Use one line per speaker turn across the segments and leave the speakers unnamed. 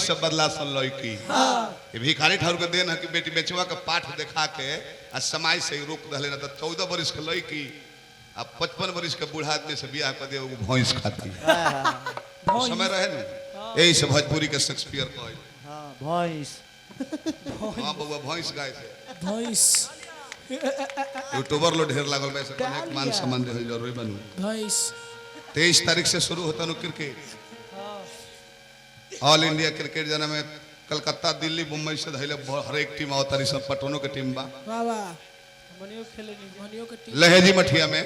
से बदला सन लौकी ये भिखारी ठाकुर के देन है कि बेटी बेचवा के पाठ दिखा के आ समाज से रोक दले ना तो 14 वर्ष के लौकी अब 55 वर्ष के बूढ़ा आदमी से बियाह कर दे वो भैंस खाती समय रहे ना यही से भोजपुरी के शेक्सपियर कहल
हां भैंस
हां बउआ भैंस गाय से
भैंस
यूट्यूबर लो ढेर लागल वैसे कनेक्ट मान संबंध है जरूरी बनू
भैंस
23 तारीख से शुरू होता नु क्रिकेट ऑल इंडिया क्रिकेट जना में कलकत्ता दिल्ली मुंबई से धैले हर एक टीम आवतारी सब पटनो के टीम बा
वाह वाह मनियो खेले नहीं मनियो के टीम
लहेजी मठिया में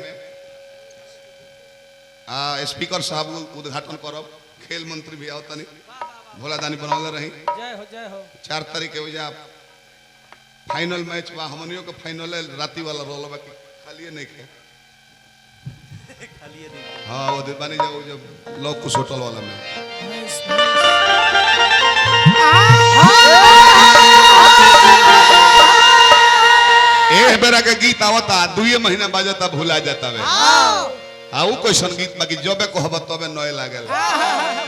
स्पीकर साहब उद्घाटन करब खेल मंत्री भी आवतानी भोला दानी बनौले रही
जय हो
4 तारीख के बजा फाइनल मैच बा हमनियो के फाइनल राती वाला रोल बा खालिए नहीं खे
खाली नहीं
हां वो दीवानी जाओ जब लोग कुछ होटल वाला में
भैंस
एक बेरा के गीत आवता 2 महीना बाजता भुला जाता वे आउ कोई संगीत बाकी जबे कहब तबे नए लागल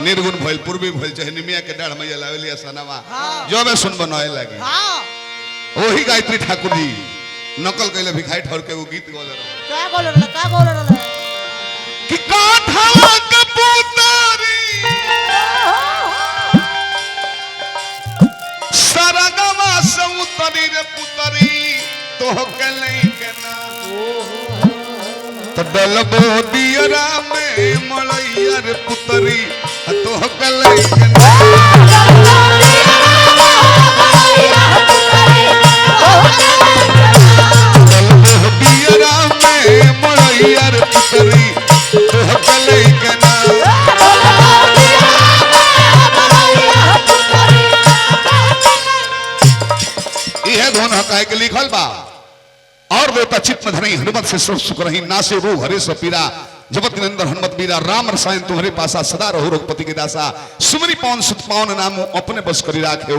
निर्गुण भइल पूर्वी भइल चाहे निमिया के डाढ़ मैया लावेली सनावा जबे सुनब नए लागी ओही गायत्री ठाकुर जी नकल कइले भिखारी ठाकुर के वो गीत गौले रहे
का बोल रहा
कि काठवा के पुतारी सरगवा से उतरी रे पुतरी तो के नहीं के ना तो डलबो दियरा में मलैया रे पुतरी तो के नहीं के ना डलबो दियरा में मलैया रे पुतरी तो के नहीं के ना यह धुन हकाय के लिखल बा और देवता चित्त में धरई हनुमत से सुख रही नासे रो हरे सपीरा जगत के अंदर हनुमत बीरा राम रसायन तुम्हारे पासा सदा रहो रघुपति के दासा सुमरी पवन सुत पावन नाम अपने बस करी राखे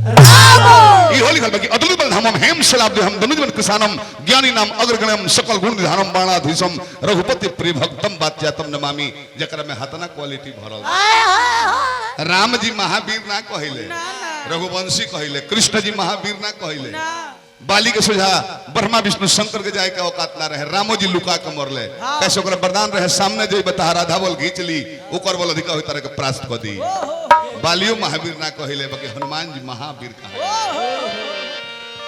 ई होली खल बाकी अदलु बल धामम हेम सलाब हम दनुजन किसानम ज्ञानी नाम अग्रगणम सकल गुण निधानम बाणाधीशम रघुपति प्रिय भक्तम बात्यातम नमामि जकरा में हतना क्वालिटी भरल राम जी महावीर ना कहिले रघुवंशी कहिले कृष्ण जी महावीर ना कहिले बाली के सोझा ब्रह्मा विष्णु शंकर के जाए के औकात ना रहे रामो जी लुका के मरले कैसे ओकरा वरदान रहे सामने जे बता राधा बोल घींच ली ओकर बोल अधिका होई तरह के प्रास्त क दी बालियो महावीर ना कहिले बाकी हनुमान जी महावीर कहे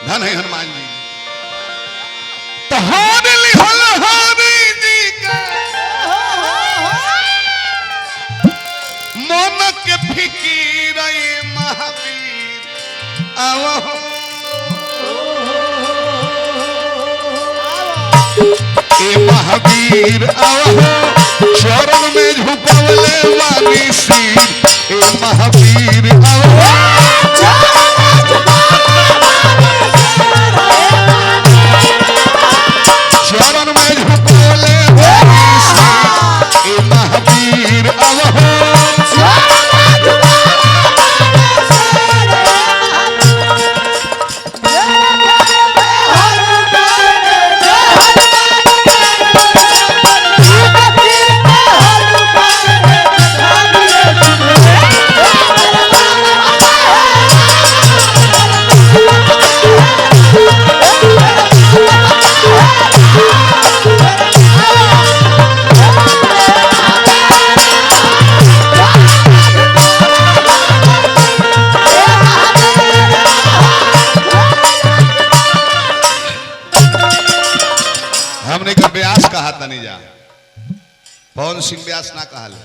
धन है हनुमान जी तहार लिहल हरि जी के मन के फिकीर महावीर आवहो ए महावीर आवहो चरण में झुकवले वाली सिर ए महावीर आवहो चरण में झुकवले वाली सिर ए महावीर आवहो हमने का व्यास कहा था नहीं जा पवन सिंह व्यास ना कहा ले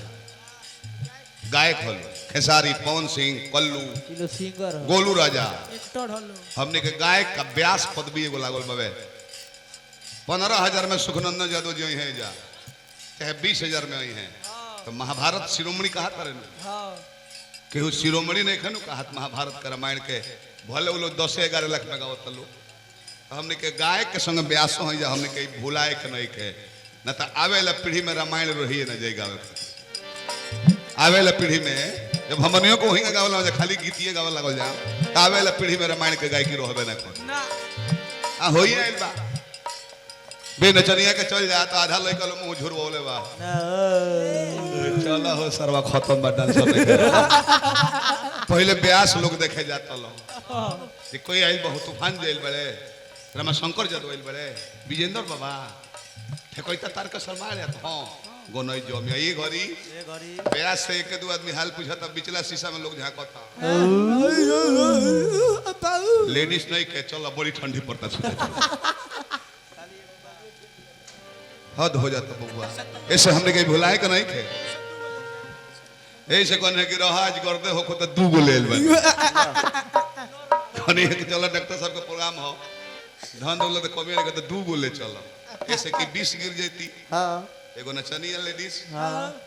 गायक हल खेसारी पवन सिंह कल्लू
किलो सिंगर
गोलू राजा
एक्टर हलो
हमने के गायक का व्यास पदवी एगो लागल बवे 15,000 में सुखनंदन यादव जी हैं जा चाहे 20,000 में आई हैं तो महाभारत शिरोमणि कहा करे
हां
केहू शिरोमणि नहीं खनु कहा महाभारत का रामायण के भले वो लोग 10-11 लाख में गावत लो हमने के गायक के संग व्यासो है जा हमने के भुलाए के नहीं के न तो आवेला पीढ़ी में रामायण रही न जाए गावे आवेला पीढ़ी में जब हमनियों को वहीं गावल जा खाली गीतिए गावल लागल जा आवेला पीढ़ी में रामायण के गायकी रहबे ना कर
ना
आ होई आइल बा बे नचनिया के चल जा तो आधा लइका लो मुंह झुरवले बा चलो हो सरवा खत्म बा डांस पहले ब्यास लोग देखे जाता लो कि कोई आइल बहुत तूफान जेल बड़े रमा शंकर जदवैल बड़े विजेंद्र बाबा ठेकोइता तार के शर्मा ले तो गोनई जमिया ये घड़ी ब्यास से एक दो आदमी हाल पूछा तब बिचला शीशा में लोग झांकता लेडीज नहीं के चलो बड़ी ठंडी पड़ता हद हो जाता बउआ ऐसे हमने कहीं भुलाए का नहीं थे ऐसे कौन है कि रहाज करते हो को तो दू गो लेल बन कौन है कि चलो डॉक्टर साहब का प्रोग्राम हो धन दौलत कमी नहीं तो दू गो ले चलो ऐसे कि 20 गिर जाती
हाँ
एगो नचनिया लेडीज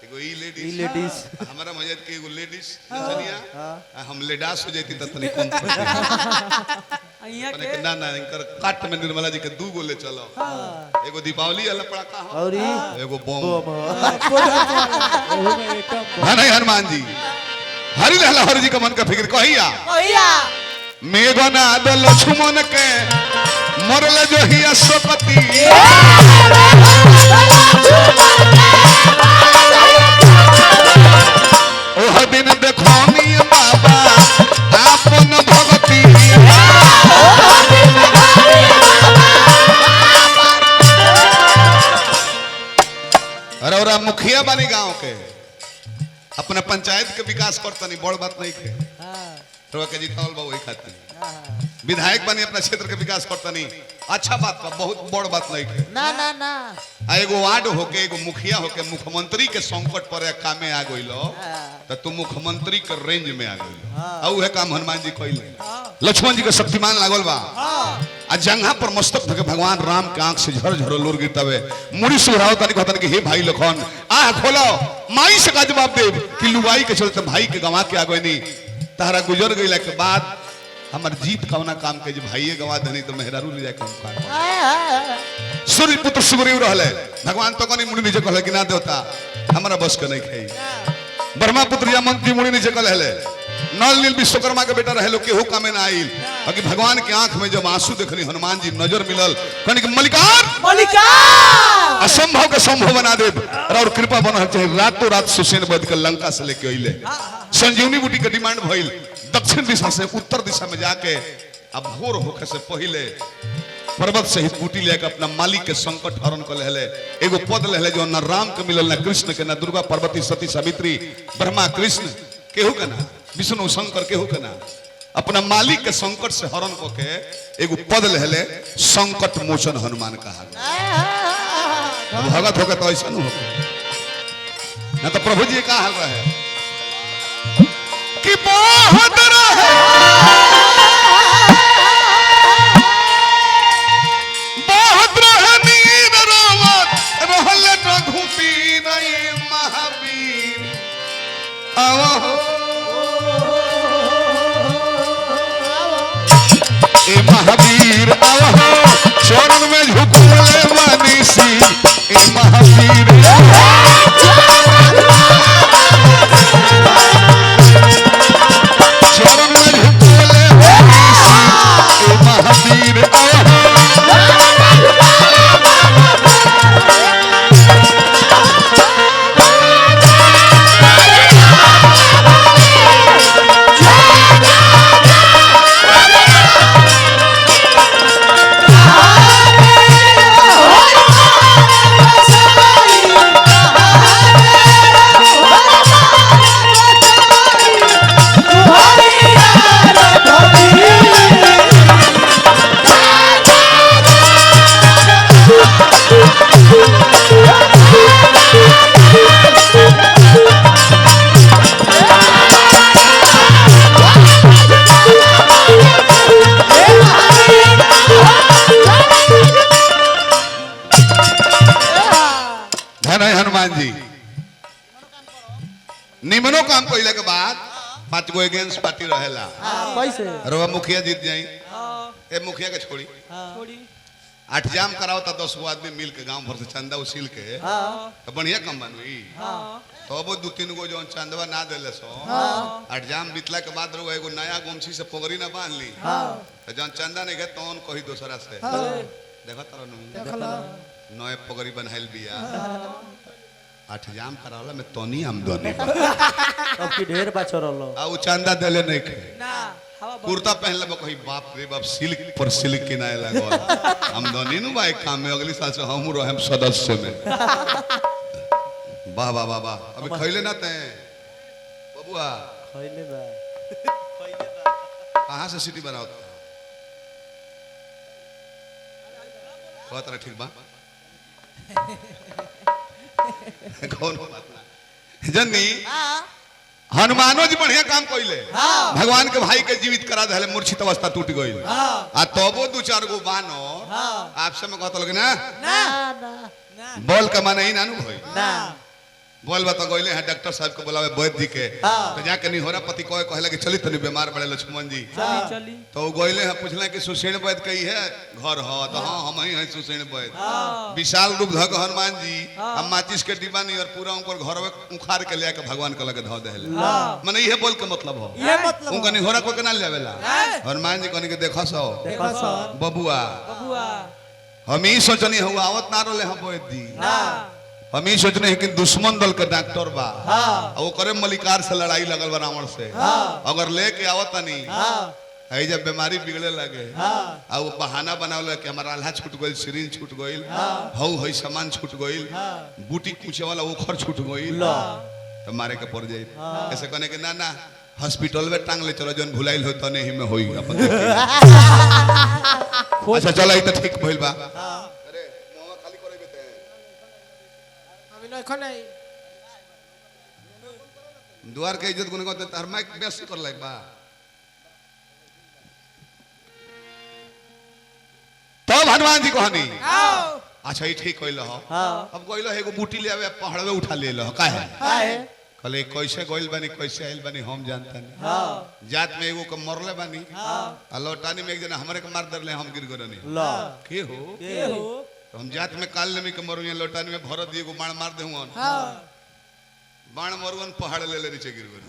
एगो ई
लेडीज
हमारा मजाद के एगो लेडीज नचनिया हम लेडास हो जाती त तनी कम
यहाँ
पड़ती ना ना इनकर काट में निर्मला जी के दू गो ले चलो एगो दीपावली वाला पड़ाका हो
और
एगो बम
एकदम
हाँ नहीं हनुमान जी हरि लाल हरि जी का मन का फिक्र कहिया मेघना दो लक्ष्मण के मरल जो ही अश्वपति ओह दिन देखोनी बाबा आपन भगती अरे ओरा मुखिया बानी गांव के अपने पंचायत के विकास करतनी बड़ बात नहीं के तो के जीतावल बा वही खातिर विधायक बनी अपना क्षेत्र के विकास करतनी अच्छा बात बा बहुत बड़ बात नहीं के
ना ना ना
आ एगो वार्ड होके एगो मुखिया होके मुख्यमंत्री के संकट पर कामे आ गइलो त तू मुख्यमंत्री के रेंज में आ गइलो आ उहे काम हनुमान जी कइले लक्ष्मण जी के शक्तिमान लागल बा आ जंघा पर मस्तक धके भगवान राम के आंख से झर लोर गिरतावे मुड़ी सुराव तनी कहतन कि हे भाई लखन आ खोलो माई से का जवाब देब कि लुगाई के चलते भाई के गवा के आ गइनी तारा गुजर गइला के बाद हमर जीत कवना काम के जे भाईए गवा देनी तो मेहरारू ले जाए काम कर सूर्य पुत्र सुग्रीव रहले भगवान तो कनी मुनि नीचे कहले कि ना देवता हमरा बस के नहीं खाई ब्रह्मा पुत्र यमन जी मुनि नीचे कहले नल नील विश्वकर्मा के बेटा रहे लोग केहू कामे ना आइल बाकी भगवान के आंख में जब आंसू देखनी हनुमान जी नजर मिलल कहनी कि मलिकार असंभव के संभव बना दे और कृपा बनल चाहे रातों रात सुसेन वध के लंका से लेके अइले संजीवनी बूटी के डिमांड भइल दक्षिण दिशा से उत्तर दिशा में जाके अब भोर होखे से पहले पर्वत सहित बूटी लेके अपना मालिक के संकट हरण कर लेले एगो पद लेले जो न राम के मिलल न कृष्ण के न दुर्गा पार्वती सती सावित्री ब्रह्मा कृष्ण केहू के ना विष्णु शंकर केहू के ना अपना मालिक के संकट से हरण करके एगो पद लेले संकट मोचन हनुमान कहा भगत होके तो ऐसा न हो ना तो प्रभु जी का हाल रहे कि बहुत रहे बहुत रहे नीर रोवत रहले रघुपी नहीं महावीर आवो ए महावीर आवो चरण में झुकले मनीषी ए महावीर चरण में झुकले मनीषी ए महावीर हनुमान जी निमनो काम कइला के बाद 5 गो अगेंस्ट पार्टी रहेला
कैसे
रवा मुखिया जीत जाई ए मुखिया के छोड़ी
छोड़ी
8 जाम कराओ त 10 गो आदमी मिल के गांव भर से चंदा उसील के तो बढ़िया काम बनवी तो अब 2-3 गो जो चंदवा ना देले सो 8 जाम बितला के बाद रहो एगो नया गोमछी से पोगरी ना बांध ली तो जन चंदा नहीं गए तौन कही दोसरा से देखो तारा नए पगड़ी बनाइल बिया 8 जाम करावला में तोनी आमदनी
अब की ढेर बचो रहलो
आ उ चंदा देले नहीं खे
ना हवा
कुर्ता पहन ले कही बाप रे बाप सिल्क पर सिल्क किनाए लागल आमदनी नु भाई काम में अगली साल से हम रहम सदस्य में वाह वाह वाह वाह अभी खइले ना ते बबुआ
खइले बा
कहां से सिटी बनाओ बहुत रहा ठीक बा कौन बात ना जन्नी हनुमानो जी बढ़िया काम कइले भगवान के भाई के जीवित करा दहले मूर्छित अवस्था टूट गई आ तबो दो चार गो बानो आपसे में कहत लोग ना
ना ना
बोल के माने ही नानू होई
ना
बोल बता गइले हैं डॉक्टर साहब को बुलावे वैद्य जी के तो जाके नहीं हो रहा पति कहले कि चली तनी बीमार पड़े लक्ष्मण जी
चली चली
तो गइले हैं पूछले कि सुसेन वैद्य कही है घर हो तो हां हम ही हैं सुसेन वैद्य विशाल रूप धक हनुमान जी हम माचिस के डिब्बा नहीं और पूरा ऊपर घर में उखाड़ के ले के भगवान के लगे धो देले माने ये बोल के मतलब हो
ये मतलब
उनका नहीं हो रहा कोई के ना लेवेला हनुमान जी कहने के देखो सो
देखो सो
बबुआ
बबुआ
हम ही सोचनी हुआ आवत ना रहले हम वैद्य जी
ना
हम ही सोचने हैं कि दुश्मन दल के डॉक्टर बा वो करे मलिकार से लड़ाई लगल बा रावण से अगर लेके आवत नहीं है जब बीमारी बिगड़े लगे आ वो बहाना बनावल कि हमारा आल्हा छूट गइल सिरिंज छूट गइल हौ है सामान छूट गइल बूटी पूछे वाला ओखर छूट गइल तो मारे के पड़ जाई ऐसे कहने के ना ना हॉस्पिटल में टांग ले चलो जन भुलाइल हो तने ही में होई अपन अच्छा चलो ई तो ठीक भइल बा अरे मोवा खाली करे बेते
अभी नहीं खो नहीं
द्वार के इज्जत गुने को तार माइक बेस कर लाइक बा तब हनुमान जी कहनी अच्छा ये ठीक कइल हो अब कइल एगो बूटी ले आवे पहाड़वे उठा ले लो काहे
काहे
कहले कैसे गइल बानी कैसे आइल बानी हम जानता नहीं जात में एगो के मरले बानी आ लौटानी में एक जना हमरे के मार दरले हम गिर गरनी
ला
के हो
के हो
तो हम जात में काल में के मरुए लौटानी में भरत एगो बाण मार देहुन बाण मरुअन पहाड़ ले ले नीचे गिर गई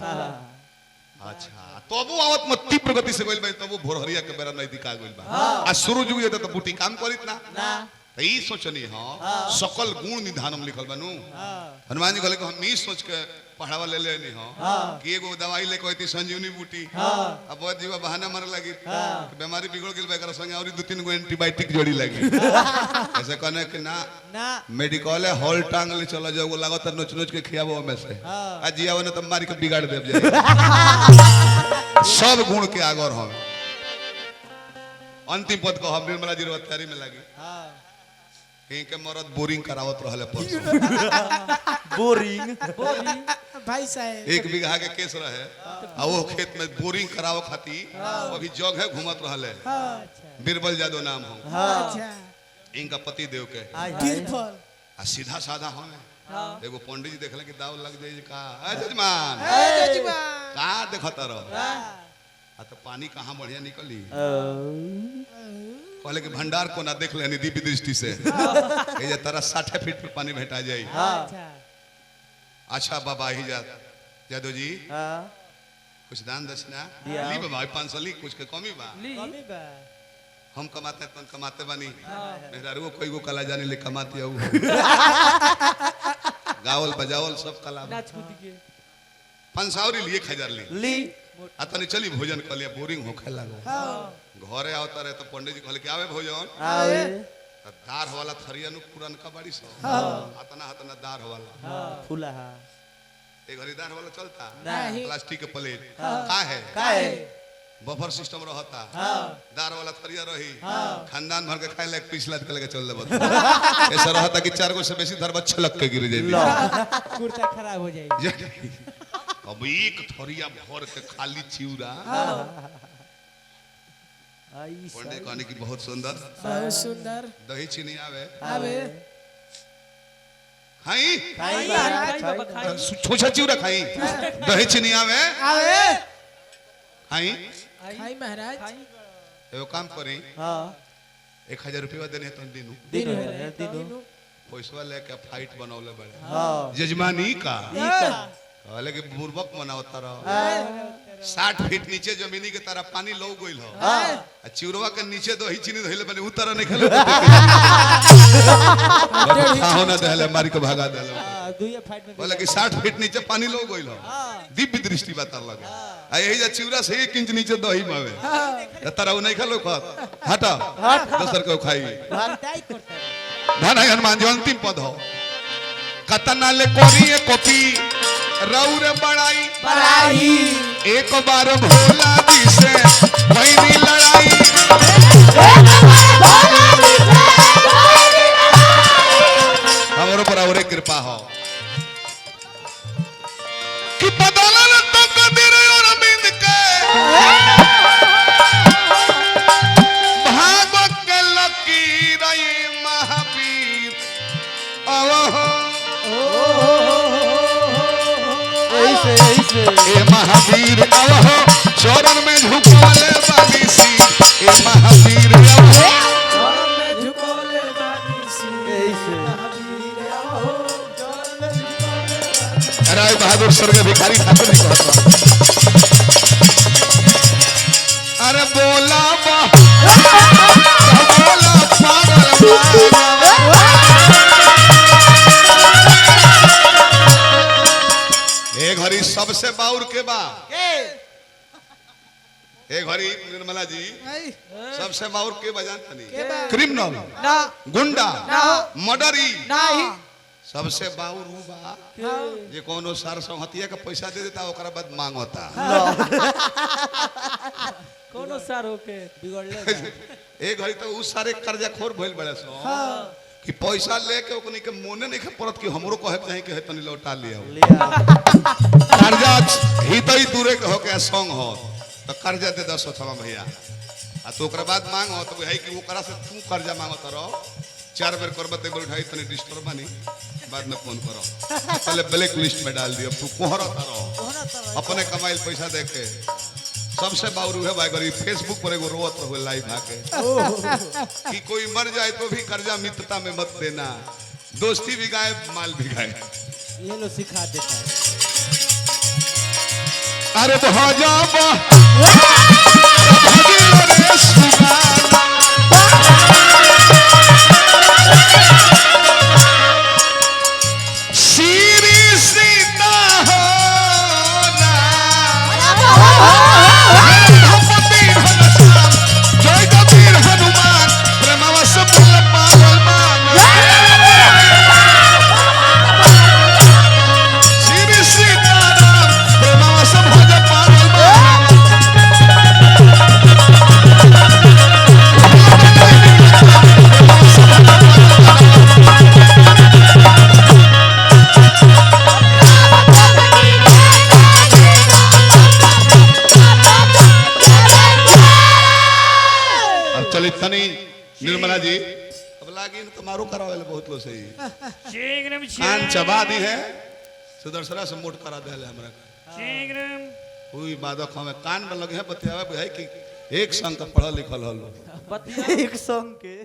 अच्छा तबो आवत में तीव्र गति से गइल बा तबो भोरहरिया के बेरा नहीं दिखा गइल बा आ शुरू जुग ये तो बूटी काम करित ना
ना
तो ई सोचनी हां सकल गुण निधानम लिखल बनू हनुमान जी कहले कि हम ई सोच के पढ़ावा ले लेनी हो कि एगो दवाई ले कहती संजीवनी बूटी अब बहुत जीवा बहाना मारे लगी बीमारी बिगड़ गेल बेकर संगे और 2-3 गो एंटीबायोटिक जोड़ी लगी ऐसे कहने कि ना
ना
मेडिकल है हॉल टांग ले चला जाओ लागत नोच नोच के खियाबो में से आ जियाव ने त मारी के बिगाड़ देब जाए सब गुण के आगर हम अंतिम पद को हम निर्मला जी तैयारी में लगी कहीं के मरद बोरिंग करावत रहले परसों
बोरिंग
भाई साहब
1 बीघा के केस रहे आ वो खेत में बोरिंग कराव खाती अभी जग है घूमत रहले बीरबल यादव नाम हो
अच्छा
इनका पति देव के
गिरफल
आ सीधा साधा हमें एगो पंडित जी देखले कि दाव लग जाई का ए जजमान का देखत रह आ तो पानी कहां बढ़िया निकली कहले कि भंडार को ना देख लेनी दिव्य दृष्टि से ये तरह 60 फीट पर पानी भेटा जाई अच्छा बाबा ही जा यादव जी कुछ दान दक्षिणा ली बाबा 500 ली कुछ के कमी बा
ली
हम कमाते हैं तो कमाते बानी मेहरारू कोई को कला जाने ले कमाती हो गावल बजावल सब कला
नाच कूद के
500 लिए 1000 ली
ली
तनी चली भोजन कर लिया बोरिंग होखे लागो घरे आवता रहे तो पंडित जी कहले कि आवे भोजन
आवे
दार वाला थरिया नु पुरान का बाड़ी सो हतना हतना दार वाला
फूला
एक घरीदार वाला चलता
नहीं।
प्लास्टिक के प्लेट का है
काहे
बफर सिस्टम रहता दार वाला थरिया रही खानदान भर के खाए लायक पिछला के लेके चल देबो ऐसा रहता कि 4 गो से बेसी धरबा छलक के गिर जाई
कुर्ता खराब हो जाएगी
अब एक थरिया भर के खाली चिउरा
आई
पंडित कहने की बहुत सुंदर
बहुत सुंदर
दही चीनी आवे
आवे
खाई
खाई
खाई बाबा
खाई
खाई
छोछा चिउरा खाई दही चीनी आवे
आवे
खाई
खाई महाराज
खाई
एगो काम करी
हां
1000 रुपया देने तो दिनु
दिन है दिनो
पैसा लेके फाइट बनौले बड़े
हां
जजमानी का
ई का
कहले कि बुर्बक मनावता रहो 60 फीट नीचे जमीनी के तारा पानी लो गइल हो
हाँ
आ चिउरवा के नीचे दही चीनी धइले बने उतर नहीं खेलो हो ना दहले मारी को भगा देलो
दुइये फाइट में
बोले कि 60 फीट नीचे पानी लो गइल हो दिव्य दृष्टि बता लगे आ यही जा चिउरा से 1 इंच नीचे दही मावे त तारा उ नहीं खेलो खत हटा दोसर को खाई
घंटाई करता है
धन है हनुमान जी अंतिम पद हो कतना ले कोरी कॉपी रौरे बड़ाई
बड़ाई
एक बार भोला जी से वही लड़ाई हमारे पर और कृपा हो कि बदलन तो कदीर और अरविंद के भागवत के लकीर ये महावीर
ऐसे
ए महावीर अवहो चरण में झुकले बानी सी ए महावीर अवहो राय बहादुर स्वर्गीय भिखारी ठाकुर जी कहता अरे बोला बोला पागल ए घड़ी सबसे बाउर के बा ए घड़ी निर्मला जी सबसे बाउर के बजान तनी क्रिमिनल गुंडा मर्डरी सबसे बाउर उ बा जे कोनो सार संहतिया के पैसा दे देता ओकरा बाद मांगता
कोनो सार होके बिगड़ले
ए घड़ी तो उ सारे कर्जा खोर भइल बड़े सो कि पैसा लेके ओकनी के मोने नहीं के परत कि हमरो कहे चाहे कि तनी लौटा लिया कर्जा हितई दूरे के होके संग हो तो कर्जा दे 10 थवा भैया आ तो ओकरा बाद मांग हो तो है कि ओकरा से तू कर्जा मांगत रहो 4 बेर करबत एक बेर उठाई तनी डिस्टर्ब बनी बाद में फोन करो पहले ब्लैक लिस्ट में डाल दियो तू कोहरत रहो अपने कमाइल पैसा दे के सबसे बाउरू है भाई गरीब फेसबुक पर एगो रोवत रहो लाइव आके कि कोई मर जाए तो भी कर्जा मित्रता में मत देना दोस्ती भी गाय माल भी गाय
ये लो सिखा देता है
अरे निर्मला जी अब लागी तुम्हारो करावे बहुत लो सही कान चबा दी है सुदर्शना से मोट करा दे हमरा हुई बादक हमें कान में लगे है बतियावे है कि एक संग का पढ़ा लिखल हलो
एक संग के